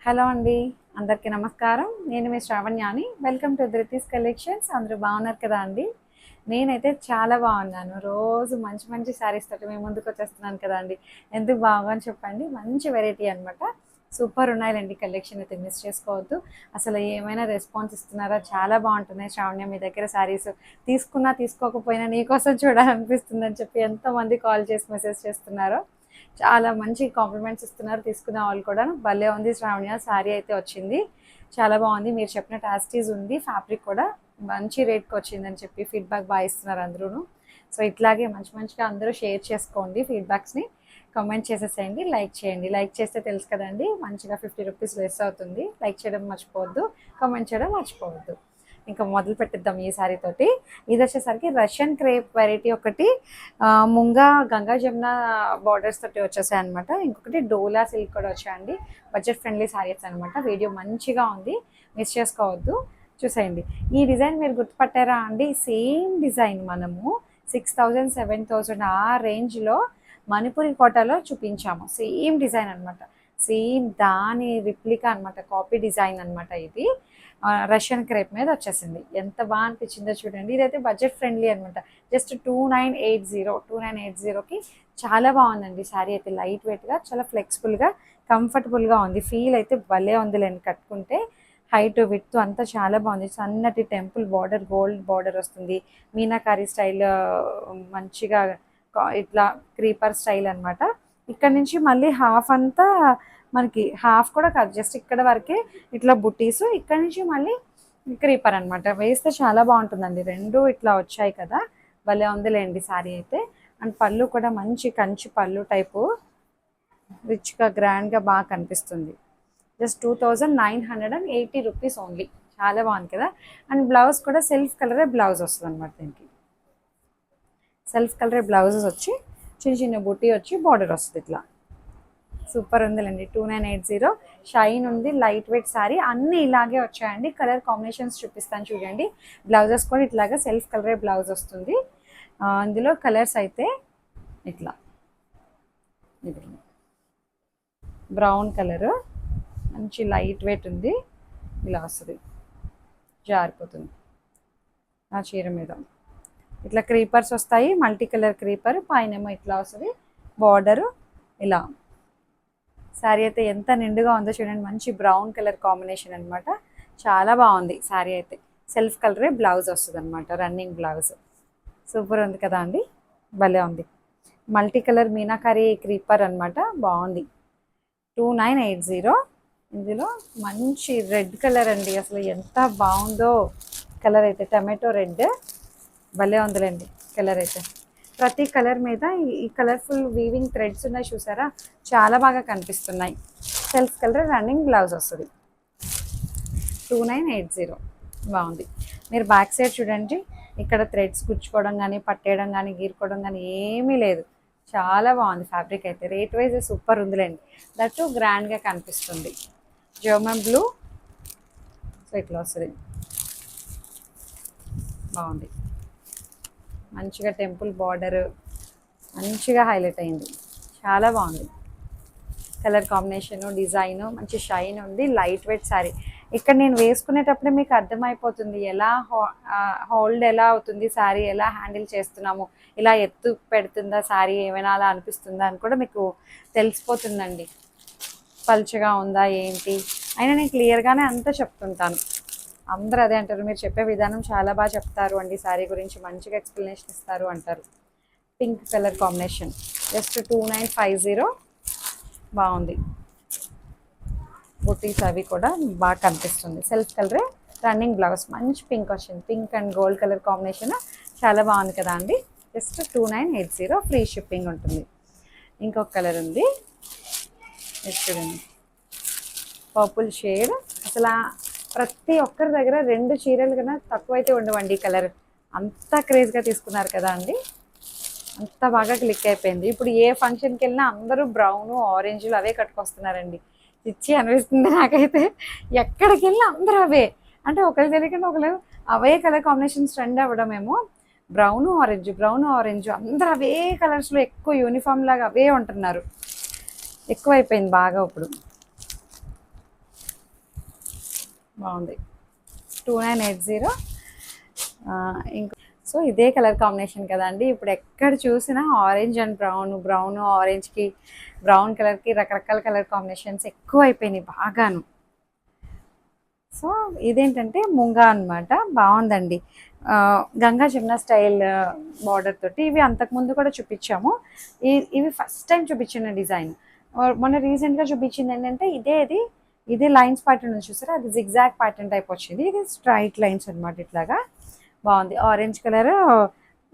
Hello అండి. అందరికీ నమస్కారం. నేను మీ శ్రావణ్యాని. Welcome to Dhriti's collections. అందరూ బాగున్నారు కదా అండి? నేనైతే చాలా బాగున్నాను. రోజు మంచి మంచి శారీస్ తోటి మీ ముందుకు వచ్చేస్తున్నాను కదా అండి. ఎందుకు బాగోని చెప్పండి. మంచి వెరైటీ అనమాట. సూపర్ ఉన్నాయండి కలెక్షన్ అయితే మిస్ చేసుకోవద్దు. అసలు ఏమైనా రెస్పాన్స్ ఇస్తున్నారా? చాలా బాగుంటున్నాయి శ్రావణ్య మీ దగ్గర శారీస్. తీసుకున్నా తీసుకోకపోయినా నీకోసం చూడాలనిపిస్తుందని చెప్పి ఎంతమంది కాల్ చేసి మెసేజ్ చేస్తున్నారో. చాలా మంచి కాంప్లిమెంట్స్ ఇస్తున్నారు తీసుకున్న వాళ్ళు కూడా. భలే ఉంది శ్రావణ్య శారీ అయితే వచ్చింది. చాలా బాగుంది. మీరు చెప్పిన యాస్టీస్ ఉంది. ఫ్యాబ్రిక్ కూడా మంచి రేట్కి వచ్చిందని చెప్పి ఫీడ్బ్యాక్ బాగా ఇస్తున్నారు అందరూ. సో ఇట్లాగే మంచి మంచిగా అందరూ షేర్ చేసుకోండి. ఫీడ్బ్యాక్స్ని కామెంట్ చేసేసేయండి, లైక్ చేయండి. లైక్ చేస్తే తెలుసు కదండి, మంచిగా 50 రూపీస్ లెస్ అవుతుంది. లైక్ చేయడం మర్చిపోవద్దు, కామెంట్ చేయడం మర్చిపోవద్దు. ఇంకా మొదలు పెట్టిద్దాం ఈ సారీ తోటి. ఇది వచ్చేసరికి రష్యన్ క్రేప్ వెరైటీ ఒకటి, ముంగా గంగా జమున బార్డర్స్ తోటి వచ్చేసాయి అనమాట. ఇంకొకటి డోలా సిల్క్ కూడా వచ్చాయండి. బడ్జెట్ ఫ్రెండ్లీ సారీస్ అనమాట. వీడియో మంచిగా ఉంది, మిస్ చేసుకోవద్దు, చూసేయండి. ఈ డిజైన్ మీరు గుర్తుపట్టారా అండి? సేమ్ డిజైన్ మనము 6000 7000 ఆ రేంజ్లో మణిపురి కోటలో చూపించాము. సేమ్ డిజైన్ అనమాట. సేమ్ దాని రిప్లికా అనమాట, కాపీ డిజైన్ అనమాట. ఇది రష్యన్ క్రేప్ మీద వచ్చేసింది. ఎంత బాగా అనిపించిందో చూడండి. ఇదైతే బడ్జెట్ ఫ్రెండ్లీ అనమాట. జస్ట్ 2980కి చాలా బాగుందండి శారీ అయితే. లైట్ వెయిట్గా, చాలా ఫ్లెక్సిబుల్గా, కంఫర్టబుల్గా ఉంది. ఫీల్ అయితే భలే ఉందిలేండి కట్టుకుంటే. హైట్ విడ్త్ అంతా చాలా బాగుంది. సన్నటి టెంపుల్ బార్డర్, గోల్డ్ బార్డర్ వస్తుంది. మీనాకారి స్టైల్, మంచిగా ఇట్లా క్రీపర్ స్టైల్ అనమాట. ఇక్కడ నుంచి మళ్ళీ హాఫ్ అంతా మనకి, హాఫ్ కూడా కాదు, జస్ట్ ఇక్కడ వరకే ఇట్లా బుట్టీస్. ఇక్కడ నుంచి మళ్ళీ క్రీపర్ అనమాట. వేస్తే చాలా బాగుంటుందండి. రెండు ఇట్లా వచ్చాయి కదా, భలే ఉందిలేండి శారీ అయితే. అండ్ పళ్ళు కూడా మంచి కంచి పళ్ళు టైపు, రిచ్గా గ్రాండ్గా బాగా కనిపిస్తుంది. Just 2980 rupees only. చాలా బాగుంది కదా. అండ్ బ్లౌజ్ కూడా సెల్ఫ్ కలరే బ్లౌజ్ వస్తుంది అనమాట. దీనికి సెల్ఫ్ కలరే బ్లౌజెస్ వచ్చి చిన్న చిన్న బుట్టి వచ్చి బార్డర్ వస్తుంది ఇట్లా. సూపర్ ఉందిలేండి. 2980. షైన్ ఉంది, లైట్ వెయిట్ శారీ. అన్నీ ఇలాగే వచ్చాయండి. కలర్ కాంబినేషన్స్ చూపిస్తాను చూడండి. బ్లౌజెస్ కూడా ఇట్లాగా సెల్ఫ్ కలరే బ్లౌజ్ వస్తుంది. అందులో కలర్స్ అయితే ఇట్లా, ఇది బ్రౌన్ కలరు, మంచి లైట్ వెయిట్ ఉంది. ఇలా వస్తుంది, జారిపోతుంది ఆ చీర మీద. ఇట్లా క్రీపర్స్ వస్తాయి, మల్టీ కలర్ క్రీపర్. పైనేమో ఇట్లా వస్తుంది బార్డరు. ఇలా శారీ అయితే ఎంత నిండుగా ఉందో చూడండి. మంచి బ్రౌన్ కలర్ కాంబినేషన్ అనమాట. చాలా బాగుంది శారీ అయితే. సెల్ఫ్ కలరే బ్లౌజ్ వస్తుంది అనమాట, రన్నింగ్ బ్లౌజ్. సూపర్ ఉంది కదా అండి, భలే ఉంది. మల్టీ కలర్ మీనాకారి క్రీపర్ అనమాట. బాగుంది. 2980. ఇందులో మంచి రెడ్ కలర్ అండి. అసలు ఎంత బాగుందో కలర్ అయితే. టమాటో రెడ్, భలే ఉందిలేండి కలర్ అయితే. ప్రతి కలర్ మీద ఈ కలర్ఫుల్ వీవింగ్ థ్రెడ్స్ ఉన్నాయి చూసారా, చాలా బాగా కనిపిస్తున్నాయి. సెల్ఫ్ కలర్ రన్నింగ్ బ్లౌజ్ వస్తుంది. 2980. బాగుంది. మీరు బ్యాక్ సైడ్ చూడండి, ఇక్కడ థ్రెడ్స్ గుచ్చుకోవడం కానీ, పట్టేయడం కానీ, గీరుకోవడం కానీ ఏమీ లేదు. చాలా బాగుంది ఫ్యాబ్రిక్ అయితే. రేట్ వైజ్ సూపర్ ఉందిలేండి. దట్టు గ్రాండ్గా కనిపిస్తుంది. జర్మన్ బ్లూ, సో ఇట్లా వస్తుంది. బాగుంది. మంచిగా టెంపుల్ బార్డరు మంచిగా హైలైట్ అయింది. చాలా బాగుంది కలర్ కాంబినేషను, డిజైను. మంచి షైన్ ఉంది, లైట్ వెయిట్ శారీ. ఇక్కడ నేను వేసుకునేటప్పుడే మీకు అర్థమైపోతుంది ఎలా హోల్డ్ ఎలా అవుతుంది శారీ, ఎలా హ్యాండిల్ చేస్తున్నాము, ఇలా ఎత్తు పెడుతుందా శారీ, ఏమైనా అలా అనిపిస్తుందా అని కూడా మీకు తెలిసిపోతుందండి. పల్చగా ఉందా ఏంటి అయినా నేను క్లియర్గానే అంతా చెప్తుంటాను. అందరూ అదే అంటారు, మీరు చెప్పే విధానం చాలా బాగా చెప్తారు అండి, శారీ గురించి మంచిగా ఎక్స్ప్లెనేషన్ ఇస్తారు అంటారు. Pink colour combination, just 2950. బాగుంది. బుటీస్ అవి కూడా బాగా కనిపిస్తుంది. సెల్ఫ్ కలరే రన్నింగ్ బ్లౌజ్, మంచి పింక్ వచ్చింది. Pink and gold colour combination చాలా బాగుంది కదా అండి. జస్ట్ 2980. ఫ్రీ షిప్పింగ్ ఉంటుంది. ఇంకొక కలర్ ఉంది, చూడండి, పర్పుల్ షేడ్. అసలు ప్రతి ఒక్కరి దగ్గర 2 చీరలు కన్నా తక్కువైతే ఉండవండి. ఈ కలర్ అంత క్రేజ్గా తీసుకున్నారు కదా అండి, అంత బాగా క్లిక్ అయిపోయింది. ఇప్పుడు ఏ ఫంక్షన్కి వెళ్ళినా అందరూ బ్రౌను, ఆరెంజ్లు అవే కట్టుకొస్తున్నారండి. ఇచ్చి అనిపిస్తుంది నాకైతే. ఎక్కడికి వెళ్ళినా అందరూ అవే. అంటే ఒకరు తెలియకుండా ఒకరు అవే కలర్ కాంబినేషన్స్ ట్రెండ్ అవ్వడమేమో. బ్రౌను ఆరెంజ్, బ్రౌను ఆరెంజ్, అందరూ అవే కలర్స్లో ఎక్కువ యూనిఫామ్ లాగా అవే ఉంటున్నారు. ఎక్కువైపోయింది బాగా ఇప్పుడు. బాగుంది. 2980. ఇంకో సో ఇదే కలర్ కాంబినేషన్ కదండి. ఇప్పుడు ఎక్కడ చూసినా ఆరెంజ్ అండ్ బ్రౌన్, బ్రౌన్ ఆరెంజ్కి, బ్రౌన్ కలర్కి రకరకాల కలర్ కాంబినేషన్స్ ఎక్కువ అయిపోయినాయి బాగాను. సో ఇదేంటంటే ముంగా అనమాట, బాగుందండి. గంగా జమున స్టైల్ బార్డర్ తోటి. ఇవి అంతకుముందు కూడా చూపించాము. ఇవి ఫస్ట్ టైం చూపించిన డిజైన్. మొన్న రీసెంట్గా చూపించింది ఏంటంటే ఇదే లైన్స్ ప్యాటర్న్ ఉంది చూసారా, అది జిగ్జాగ్ ప్యాటర్న్ టైప్ వచ్చింది. ఇది స్ట్రైట్ లైన్స్ అనమాట. ఇట్లాగా బాగుంది. ఆరెంజ్ కలర్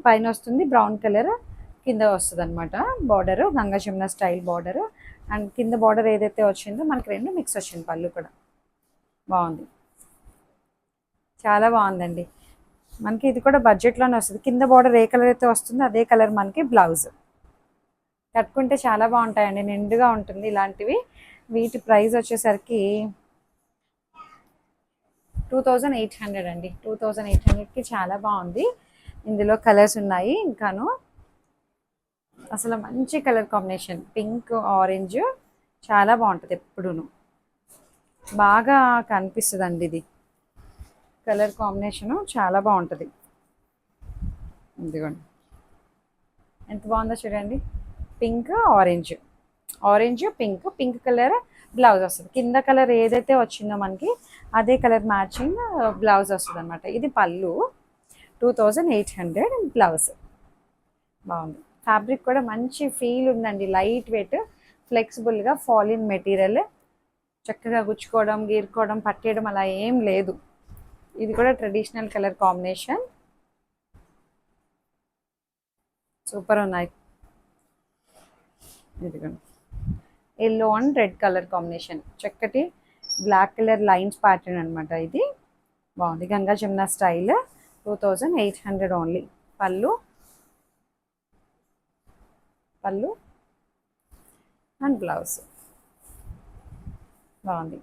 పైన వస్తుంది, బ్రౌన్ కలర్ కింద వస్తుంది అనమాట. Border Ganga Jamuna style border. And కింద బార్డర్ ఏదైతే వచ్చిందో మనకి రెండు మిక్స్ వచ్చింది. పళ్ళు కూడా బాగుంది, చాలా బాగుందండి. మనకి ఇది కూడా బడ్జెట్లోనే వస్తుంది. కింద బార్డర్ ఏ కలర్ అయితే వస్తుందో అదే కలర్ మనకి బ్లౌజ్. కట్టుకుంటే చాలా బాగుంటాయండి, నిండుగా ఉంటుంది ఇలాంటివి. వీటి ప్రైస్ వచ్చేసరికి 2800 అండి. 2800కి చాలా బాగుంది. ఇందులో కలర్స్ ఉన్నాయి ఇంకాను. అసలు మంచి కలర్ కాంబినేషన్, పింక్ ఆరెంజ్ చాలా బాగుంటుంది. ఎప్పుడూను బాగా కనిపిస్తుందండి. ఇది కలర్ కాంబినేషను చాలా బాగుంటుంది. ఇదిగోండి ఎంత బాగుందో చూడండి. Pink orange, orange pink, pink colour blouse వస్తుంది. కింద కలర్ ఏదైతే వచ్చిందో మనకి అదే కలర్ మ్యాచింగ్ బ్లౌజ్ వస్తుంది అనమాట. ఇది పళ్ళు. 2800 బ్లౌజ్. బాగుంది. ఫ్యాబ్రిక్ కూడా మంచి ఫీల్ ఉందండి. లైట్ వెయిట్, ఫ్లెక్సిబుల్గా, ఫాలిన్ మెటీరియల్. చక్కగా గుచ్చుకోవడం, గీరుకోవడం, పట్టేయడం అలా ఏం లేదు. ఇది కూడా ట్రెడిషనల్ కలర్ కాంబినేషన్. సూపర్ ఉన్నాయి. ఇదిగోండి yellow and red colour combination, చక్కటి బ్లాక్ కలర్ లైన్స్ ప్యాటర్న్ అనమాట. ఇది బాగుంది. గంగా జమున స్టైల్. 2800 ఓన్లీ. పళ్ళు అండ్ బ్లౌజ్. బాగుంది.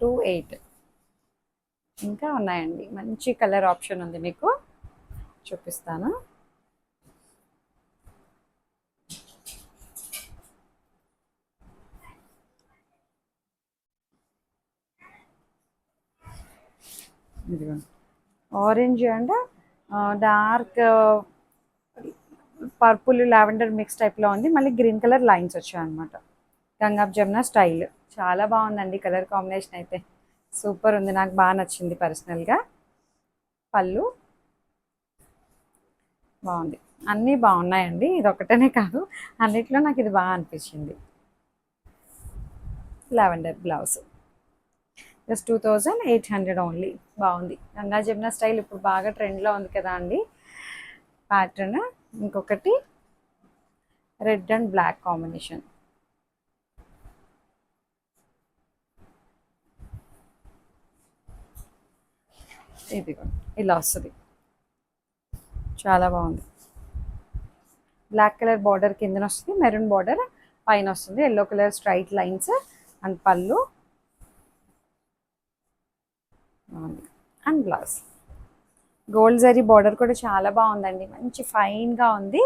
28. ఇంకా ఉన్నాయండి, మంచి కలర్ ఆప్షన్ ఉంది మీకు, చూపిస్తాను. ఇదిగోండి orange and dark purple lavender mix టైప్లో ఉంది. మళ్ళీ గ్రీన్ కలర్ లైన్స్ వచ్చాయి అనమాట. గంగా జమున స్టైల్. చాలా బాగుందండి కలర్ కాంబినేషన్ అయితే. సూపర్ ఉంది, నాకు బాగా నచ్చింది పర్సనల్గా. పళ్ళు బాగుంది. అన్నీ బాగున్నాయండి, ఇది ఒకటనే కాదు, అన్నిట్లో నాకు ఇది బాగా అనిపించింది. Lavender blouse. Just 2800 only. బాగుంది. గంగా జమున స్టైల్ ఇప్పుడు బాగా ట్రెండ్లో ఉంది కదా అండి ప్యాటర్న్. ఇంకొకటి రెడ్ అండ్ బ్లాక్ కాంబినేషన్. ఇది ఇలా వస్తుంది, చాలా బాగుంది. బ్లాక్ కలర్ బార్డర్ కిందన వస్తుంది, మెరూన్ బార్డర్ పైన వస్తుంది, yellow colour straight lines and పళ్ళు and blouse. Gold zari border కూడా చాలా బాగుందండి, మంచి ఫైన్గా ఉంది.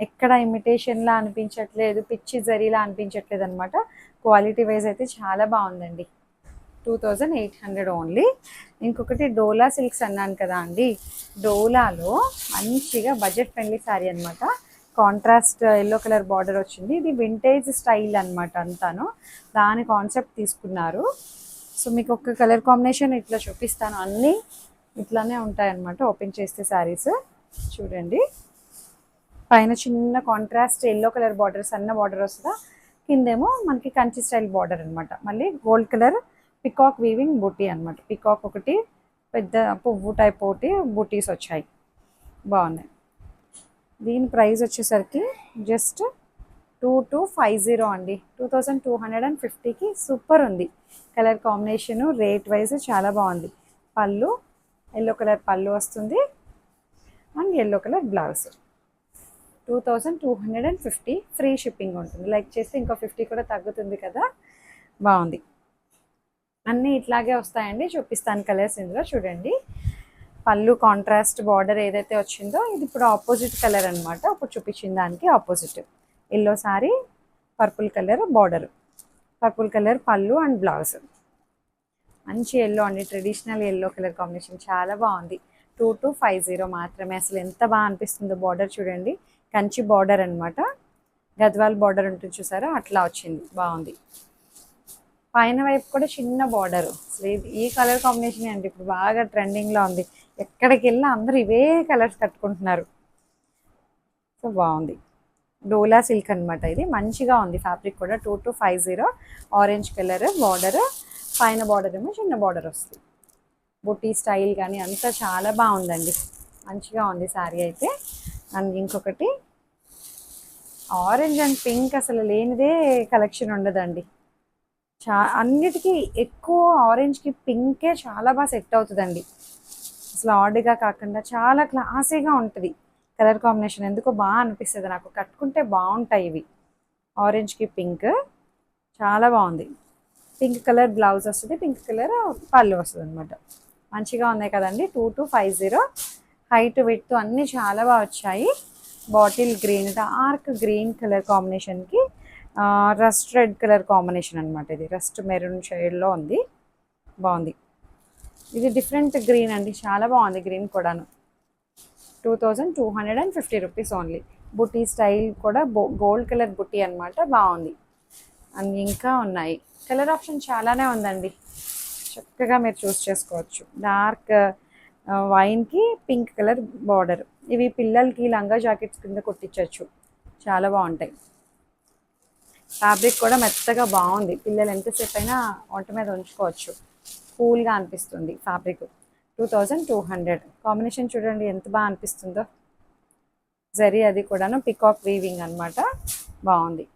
ఎక్కడ ఇమిటేషన్లా అనిపించట్లేదు, పిచ్చి జరీలా అనిపించట్లేదు అనమాట. క్వాలిటీ వైజ్ అయితే చాలా బాగుందండి. 2800 ఓన్లీ. ఇంకొకటి డోలా సిల్క్స్ అన్నాను కదా అండి, డోలాలో మంచిగా బడ్జెట్ ఫ్రెండ్లీ శారీ అనమాట. కాంట్రాస్ట్ ఎల్లో కలర్ బార్డర్ వచ్చింది. ఇది వింటేజ్ స్టైల్ అనమాట అంతాను, దాని కాన్సెప్ట్ తీసుకున్నారు. సో మీకు ఒక కలర్ కాంబినేషన్ ఇట్లా చూపిస్తాను, అన్నీ ఇట్లానే ఉంటాయన్నమాట. ఓపెన్ చేస్తే శారీస్ చూడండి. పైన చిన్న కాంట్రాస్ట్ ఎల్లో కలర్ బార్డర్, సన్న బార్డర్ వస్తుందా, కిందేమో మనకి కంచి స్టైల్ బార్డర్ అనమాట. మళ్ళీ గోల్డ్ కలర్ పికాక్ వీవింగ్ బూటీ అనమాట. పికాక్ ఒకటి, పెద్ద పువ్వు టైప్ ఒకటి బూటీస్ వచ్చాయి, బాగున్నాయి. దీని ప్రైస్ వచ్చేసరికి జస్ట్ 2250 అండి. 2250కి సూపర్ ఉంది. కలర్ కాంబినేషను రేట్ వైజ్ చాలా బాగుంది. పళ్ళు ఎల్లో కలర్ పళ్ళు వస్తుంది and yellow colour blouse. 2250, free shipping ఉంటుంది. లైక్ చేస్తే ఇంకో 50 కూడా తగ్గుతుంది కదా. బాగుంది. అన్నీ ఇట్లాగే వస్తాయండి, చూపిస్తాను కలర్స్ ఇందులో. చూడండి పళ్ళు కాంట్రాస్ట్ బార్డర్ ఏదైతే వచ్చిందో ఇది ఇప్పుడు ఆపోజిట్ కలర్ అనమాట. ఇప్పుడు చూపించిన దానికి opposite yellow sorry, purple colour border, purple colour పళ్ళు అండ్ బ్లౌజ్. మంచి ఎల్లో అండి, ట్రెడిషనల్ ఎల్లో కలర్ కాంబినేషన్ చాలా బాగుంది. 2250 మాత్రమే. అసలు ఎంత బాగా అనిపిస్తుందో. బార్డర్ చూడండి, కంచి బార్డర్ అనమాట. గద్వాల్ బార్డర్ ఉంటుంది చూసారా, అట్లా వచ్చింది, బాగుంది. పైన వైపు కూడా చిన్న బార్డర్. ఈ కలర్ కాంబినేషన్ అండి ఇప్పుడు బాగా ట్రెండింగ్లో ఉంది. ఎక్కడికి వెళ్ళినా అందరూ ఇవే కలర్స్ కట్టుకుంటున్నారు. సో బాగుంది. డోలా సిల్క్ అనమాట. ఇది మంచిగా ఉంది ఫ్యాబ్రిక్ కూడా. 2250. ఆరెంజ్ కలర్ బార్డర్, పైన బార్డర్ ఏమో చిన్న బార్డర్ వస్తుంది. బుటీ స్టైల్ కానీ అంతా చాలా బాగుందండి, మంచిగా ఉంది శారీ అయితే. అండ్ ఇంకొకటి ఆరెంజ్ అండ్ పింక్, అసలు లేనిదే కలెక్షన్ ఉండదండి. అన్నిటికీ ఎక్కువ ఆరెంజ్కి పింకే చాలా బాగా సెట్ అవుతుందండి. అసలు ఆర్డ్గా కాకుండా చాలా క్లాసీగా ఉంటుంది కలర్ కాంబినేషన్. ఎందుకో బాగా అనిపిస్తుంది నాకు, కట్టుకుంటే బాగుంటాయి ఇవి. ఆరెంజ్కి పింక్ చాలా బాగుంది. పింక్ కలర్ బ్లౌజ్ వస్తుంది, పింక్ కలర్ పళ్ళు వస్తుంది అనమాట. మంచిగా ఉన్నాయి కదండి. 2250. హైట్ విడ్త్ అన్నీ చాలా బాగా వచ్చాయి. Bottle green, dark green colour కాంబినేషన్కి రస్ట్ రెడ్ కలర్ కాంబినేషన్ అనమాట. ఇది రస్ట్ మెరూన్ షేడ్లో ఉంది, బాగుంది. ఇది డిఫరెంట్ గ్రీన్ అండి, చాలా బాగుంది గ్రీన్ కూడాను. 2250 రూపీస్ ఓన్లీ. బుటీ స్టైల్ కూడా గోల్డ్ కలర్ బుటీ అనమాట, బాగుంది. అండ్ ఇంకా ఉన్నాయి, కలర్ ఆప్షన్ చాలానే ఉందండి, చక్కగా మీరు చూస్ చేసుకోవచ్చు. డార్క్ వైన్కి పింక్ కలర్ బార్డర్. ఇవి పిల్లలకి లంగా జాకెట్స్ కింద కుట్టించవచ్చు, చాలా బాగుంటాయి. ఫ్యాబ్రిక్ కూడా మెత్తగా బాగుంది, పిల్లలు ఎంతసేపు అయినా వంట మీద ఉంచుకోవచ్చు, కూల్గా అనిపిస్తుంది ఫ్యాబ్రిక్. 2200. కాంబినేషన్ చూడండి ఎంత బాగా అనిపిస్తుందో. జరీ అది కూడాను పికాక్ వీవింగ్ అనమాట, బాగుంది.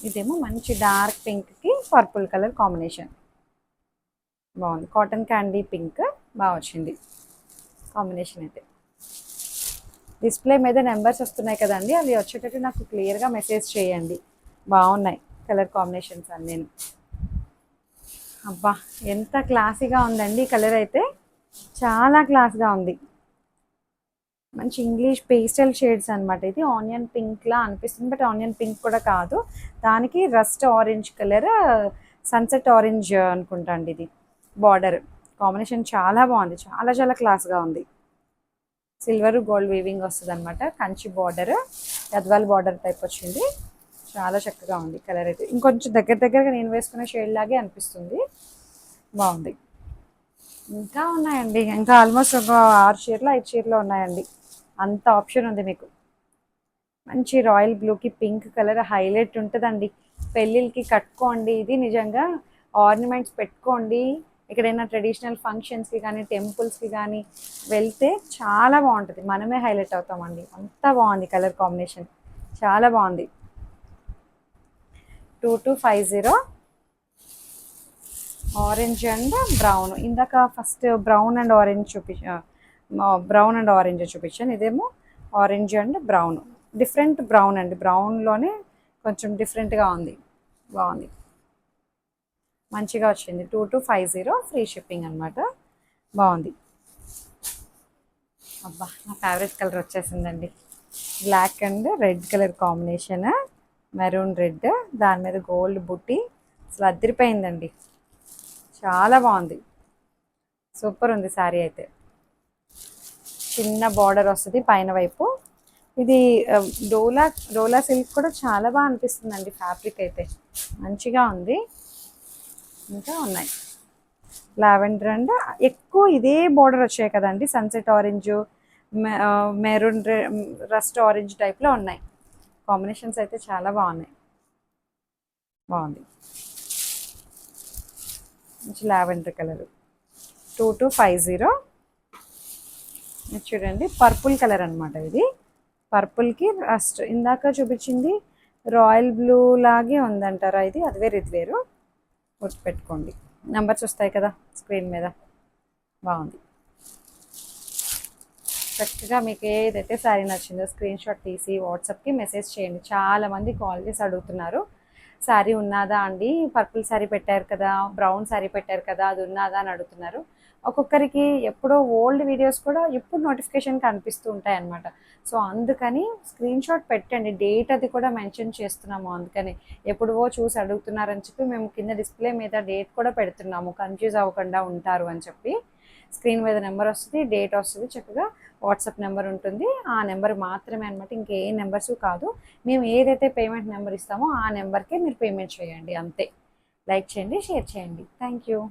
ఇదేమో మంచి డార్క్ పింక్కి పర్పుల్ కలర్ కాంబినేషన్, బాగుంది. కాటన్ క్యాండీ పింక్ బాగా వచ్చింది కాంబినేషన్ అయితే. డిస్ప్లే మీద నెంబర్స్ వస్తున్నాయి కదండి, అవి వచ్చేటట్టు నాకు క్లియర్గా మెసేజ్ చేయండి. బాగున్నాయి కలర్ కాంబినేషన్స్ అన్నీ. అబ్బా ఎంత క్లాసీగా ఉందండి కలర్ అయితే, చాలా క్లాస్గా ఉంది. మంచి ఇంగ్లీష్ పేస్టల్ షేడ్స్ అనమాట. ఇది ఆనియన్ పింక్లా అనిపిస్తుంది, బట్ ఆనియన్ పింక్ కూడా కాదు. దానికి rust orange colour, sunset orange అనుకుంటా అండి. ఇది బార్డర్ కాంబినేషన్ చాలా బాగుంది, చాలా చాలా క్లాస్గా ఉంది. సిల్వర్ గోల్డ్ వీవింగ్ వస్తుంది అనమాట. Kanchi border, Gadwal border type వచ్చింది, చాలా చక్కగా ఉంది కలర్ అయితే. ఇంకొంచెం దగ్గరగా నేను వేసుకునే షేడ్ లాగే అనిపిస్తుంది, బాగుంది. ఇంకా ఉన్నాయండి, ఇంకా ఆల్మోస్ట్ ఒక 6 చీరలు 5 చీరలు ఉన్నాయండి, అంత ఆప్షన్ ఉంది మీకు. మంచి రాయల్ బ్లూకి పింక్ కలర్ హైలైట్ ఉంటుందండి, పెళ్ళిళ్ళకి కట్టుకోండి. ఇది నిజంగా ఆర్నమెంట్స్ పెట్టుకోండి, ఎక్కడైనా ట్రెడిషనల్ ఫంక్షన్స్కి కానీ టెంపుల్స్కి కానీ వెళ్తే చాలా బాగుంటుంది, మనమే హైలైట్ అవుతామండి. అంత బాగుంది కలర్ కాంబినేషన్, చాలా బాగుంది. 2250. Orange and brown. ఇందాక ఫస్ట్ బ్రౌన్ అండ్ ఆరెంజ్ చూపించాను. ఇదేమో orange and brown, different brown అండి. బ్రౌన్లోనే కొంచెం డిఫరెంట్గా ఉంది, బాగుంది, మంచిగా వచ్చింది. 2250 ఫ్రీ షిప్పింగ్ అనమాట, బాగుంది. అబ్బా నా ఫేవరెట్ కలర్ వచ్చేసిందండి, black and red colour combination, maroon red, దాని మీద గోల్డ్ బుట్టి, అసలు అదిరిపోయిందండి, చాలా బాగుంది, సూపర్ ఉంది శారీ అయితే. చిన్న బార్డర్ వస్తుంది పైన వైపు. ఇది డోలా సిల్క్ కూడా చాలా బాగా అనిపిస్తుందండి ఫ్యాబ్రిక్ అయితే, మంచిగా ఉంది. ఇంకా ఉన్నాయి లావెండర్ అండ్ ఎక్కువ ఇదే బార్డర్ వచ్చాయి కదండి, sunset orange, maroon, rust orange టైప్లో ఉన్నాయి. కాంబినేషన్స్ అయితే చాలా బాగున్నాయి, బాగుంది. మంచి లావెండర్ కలర్. 2250. చూడండి పర్పుల్ కలర్ అనమాట. ఇది పర్పుల్కి రస్ట్, ఇందాక చూపించింది రాయల్ బ్లూ లాగే ఉందంటారా, ఇది అది వేరు ఇది వేరు, గుర్తుపెట్టుకోండి. నెంబర్స్ వస్తాయి కదా స్క్రీన్ మీద, బాగుంది. చక్కగా మీకు ఏదైతే శారీ నచ్చిందో స్క్రీన్ షాట్ తీసి వాట్సాప్కి మెసేజ్ చేయండి. చాలామంది కాల్ చేసి అడుగుతున్నారు, శారీ ఉన్నదా అండి, పర్పుల్ శారీ పెట్టారు కదా, బ్రౌన్ శారీ పెట్టారు కదా, అది ఉన్నదా అని అడుగుతున్నారు. ఒక్కొక్కరికి ఎప్పుడో ఓల్డ్ వీడియోస్ కూడా ఎప్పుడు నోటిఫికేషన్ కనిపిస్తూ ఉంటాయి అన్నమాట. సో అందుకని స్క్రీన్ షాట్ పెట్టండి, డేట్ అది కూడా మెన్షన్ చేస్తున్నాము. అందుకని ఎప్పుడువో చూసి అడుగుతున్నారని చెప్పి మేము కింద డిస్ప్లే మీద డేట్ కూడా పెడుతున్నాము, కన్ఫ్యూజ్ అవ్వకుండా ఉంటారు అని చెప్పి. స్క్రీన్ మీద నెంబర్ వస్తుంది, డేట్ వస్తుంది, చక్కగా వాట్సాప్ నెంబర్ ఉంటుంది. ఆ నెంబర్ మాత్రమే అనమాట, ఇంకే నెంబర్స్ కాదు. మేము ఏదైతే పేమెంట్ నెంబర్ ఇస్తామో ఆ నెంబర్కే మీరు పేమెంట్ చేయండి అంతే. లైక్ చేయండి, షేర్ చేయండి. Thank you.